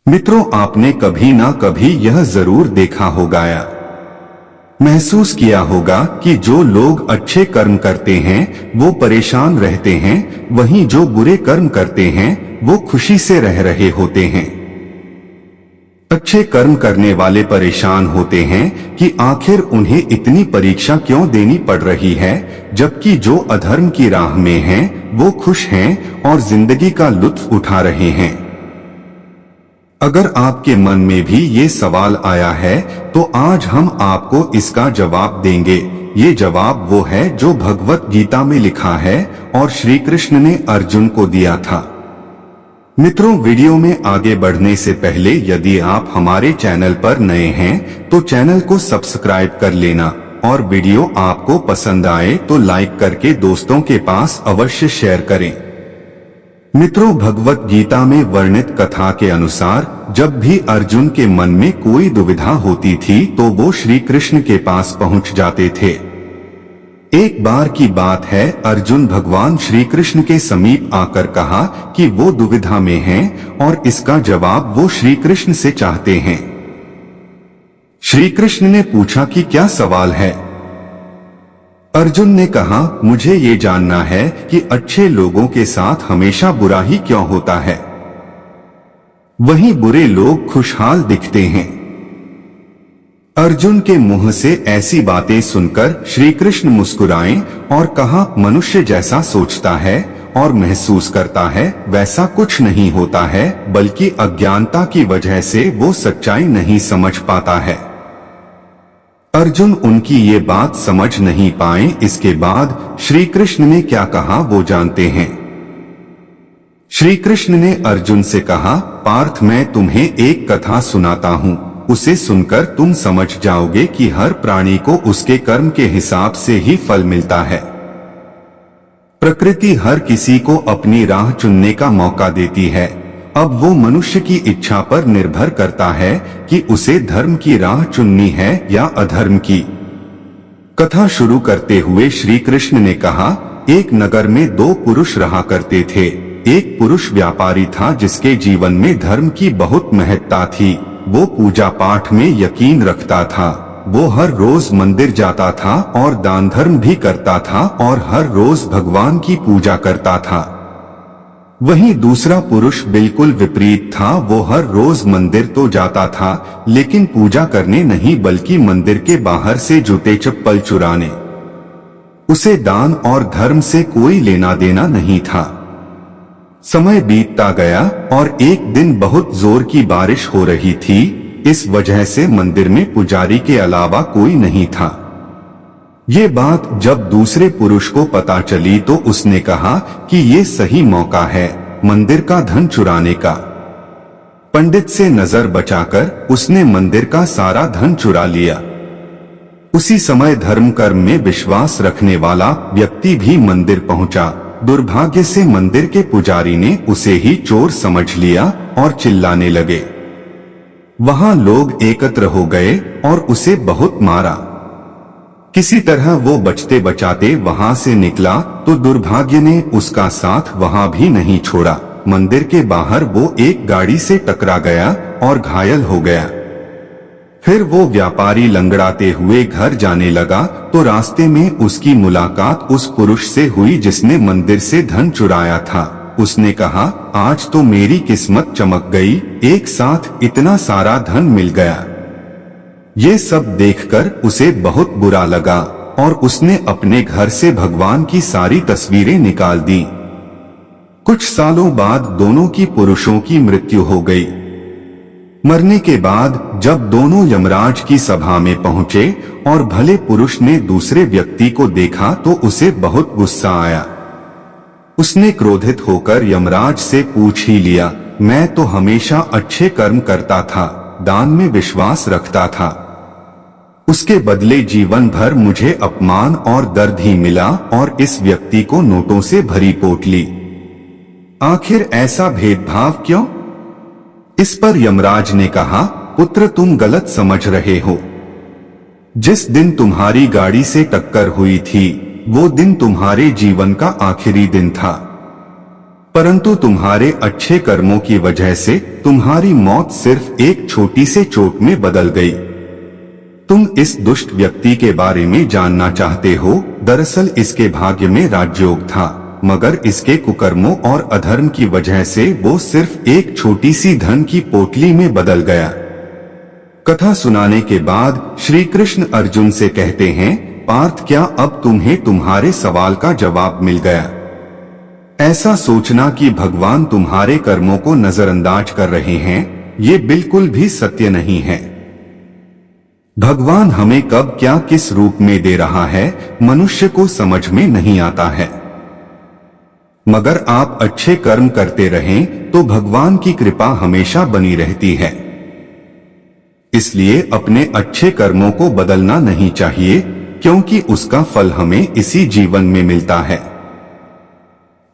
मित्रों, आपने कभी ना कभी यह जरूर देखा होगा या महसूस किया होगा कि जो लोग अच्छे कर्म करते हैं वो परेशान रहते हैं, वहीं जो बुरे कर्म करते हैं वो खुशी से रह रहे होते हैं। अच्छे कर्म करने वाले परेशान होते हैं कि आखिर उन्हें इतनी परीक्षा क्यों देनी पड़ रही है, जबकि जो अधर्म की राह में हैं वो खुश हैं और जिंदगी का लुत्फ उठा रहे हैं। अगर आपके मन में भी ये सवाल आया है तो आज हम आपको इसका जवाब देंगे। ये जवाब वो है जो भगवत गीता में लिखा है और श्री कृष्ण ने अर्जुन को दिया था। मित्रों, वीडियो में आगे बढ़ने से पहले यदि आप हमारे चैनल पर नए हैं तो चैनल को सब्सक्राइब कर लेना और वीडियो आपको पसंद आए तो लाइक करके दोस्तों के पास अवश्य शेयर करें। मित्रों, भगवत गीता में वर्णित कथा के अनुसार जब भी अर्जुन के मन में कोई दुविधा होती थी तो वो श्री कृष्ण के पास पहुंच जाते थे। एक बार की बात है, अर्जुन भगवान श्री कृष्ण के समीप आकर कहा कि वो दुविधा में हैं और इसका जवाब वो श्री कृष्ण से चाहते हैं। श्री कृष्ण ने पूछा कि क्या सवाल है। अर्जुन ने कहा, मुझे ये जानना है कि अच्छे लोगों के साथ हमेशा बुरा ही क्यों होता है, वहीं बुरे लोग खुशहाल दिखते हैं। अर्जुन के मुंह से ऐसी बातें सुनकर श्री कृष्ण मुस्कुराए और कहा, मनुष्य जैसा सोचता है और महसूस करता है वैसा कुछ नहीं होता है, बल्कि अज्ञानता की वजह से वो सच्चाई नहीं समझ पाता है। अर्जुन उनकी ये बात समझ नहीं पाए। इसके बाद श्री कृष्ण ने क्या कहा वो जानते हैं। श्री कृष्ण ने अर्जुन से कहा, पार्थ, मैं तुम्हें एक कथा सुनाता हूँ, उसे सुनकर तुम समझ जाओगे कि हर प्राणी को उसके कर्म के हिसाब से ही फल मिलता है। प्रकृति हर किसी को अपनी राह चुनने का मौका देती है। अब वो मनुष्य की इच्छा पर निर्भर करता है कि उसे धर्म की राह चुननी है या अधर्म की। कथा शुरू करते हुए श्री कृष्ण ने कहा, एक नगर में दो पुरुष रहा करते थे। एक पुरुष व्यापारी था जिसके जीवन में धर्म की बहुत महत्ता थी। वो पूजा पाठ में यकीन रखता था। वो हर रोज मंदिर जाता था और दान धर्म भी करता था और हर रोज भगवान की पूजा करता था। वहीं दूसरा पुरुष बिल्कुल विपरीत था। वो हर रोज मंदिर तो जाता था लेकिन पूजा करने नहीं, बल्कि मंदिर के बाहर से जूते चप्पल चुराने। उसे दान और धर्म से कोई लेना देना नहीं था। समय बीतता गया और एक दिन बहुत जोर की बारिश हो रही थी। इस वजह से मंदिर में पुजारी के अलावा कोई नहीं था। ये बात जब दूसरे पुरुष को पता चली तो उसने कहा कि ये सही मौका है मंदिर का धन चुराने का। पंडित से नजर बचाकर उसने मंदिर का सारा धन चुरा लिया। उसी समय धर्म कर्म में विश्वास रखने वाला व्यक्ति भी मंदिर पहुंचा। दुर्भाग्य से मंदिर के पुजारी ने उसे ही चोर समझ लिया और चिल्लाने लगे। वहां लोग एकत्र हो गए और उसे बहुत मारा। किसी तरह वो बचते बचाते वहां से निकला तो दुर्भाग्य ने उसका साथ वहां भी नहीं छोड़ा। मंदिर के बाहर वो एक गाड़ी से टकरा गया और घायल हो गया। फिर वो व्यापारी लंगड़ाते हुए घर जाने लगा तो रास्ते में उसकी मुलाकात उस पुरुष से हुई जिसने मंदिर से धन चुराया था। उसने कहा, आज तो मेरी किस्मत चमक गई, एक साथ इतना सारा धन मिल गया। ये सब देखकर उसे बहुत बुरा लगा और उसने अपने घर से भगवान की सारी तस्वीरें निकाल दी। कुछ सालों बाद दोनों की पुरुषों की मृत्यु हो गई। मरने के बाद जब दोनों यमराज की सभा में पहुंचे और भले पुरुष ने दूसरे व्यक्ति को देखा तो उसे बहुत गुस्सा आया। उसने क्रोधित होकर यमराज से पूछ ही लिया, मैं तो हमेशा अच्छे कर्म करता था, दान में विश्वास रखता था, उसके बदले जीवन भर मुझे अपमान और दर्द ही मिला और इस व्यक्ति को नोटों से भरी पोटली। आखिर ऐसा भेदभाव क्यों? इस पर यमराज ने कहा, पुत्र, तुम गलत समझ रहे हो। जिस दिन तुम्हारी गाड़ी से टक्कर हुई थी वो दिन तुम्हारे जीवन का आखिरी दिन था। परंतु तुम्हारे अच्छे कर्मों की वजह से तुम्हारी मौत सिर्फ एक छोटी से चोट में बदल गई। तुम इस दुष्ट व्यक्ति के बारे में जानना चाहते हो। दरअसल इसके भाग्य में राजयोग था, मगर इसके कुकर्मों और अधर्म की वजह से वो सिर्फ एक छोटी सी धन की पोटली में बदल गया। कथा सुनाने के बाद श्री कृष्ण अर्जुन से कहते हैं, पार्थ, क्या अब तुम्हें तुम्हारे सवाल का जवाब मिल गया? ऐसा सोचना कि भगवान तुम्हारे कर्मों को नजरअंदाज कर रहे हैं, ये बिल्कुल भी सत्य नहीं है। भगवान हमें कब क्या किस रूप में दे रहा है मनुष्य को समझ में नहीं आता है। मगर आप अच्छे कर्म करते रहें तो भगवान की कृपा हमेशा बनी रहती है। इसलिए अपने अच्छे कर्मों को बदलना नहीं चाहिए, क्योंकि उसका फल हमें इसी जीवन में मिलता है।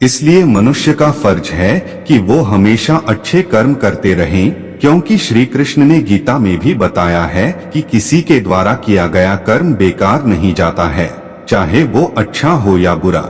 इसलिए मनुष्य का फर्ज है कि वो हमेशा अच्छे कर्म करते रहें, क्योंकि श्री कृष्ण ने गीता में भी बताया है कि किसी के द्वारा किया गया कर्म बेकार नहीं जाता है, चाहे वो अच्छा हो या बुरा।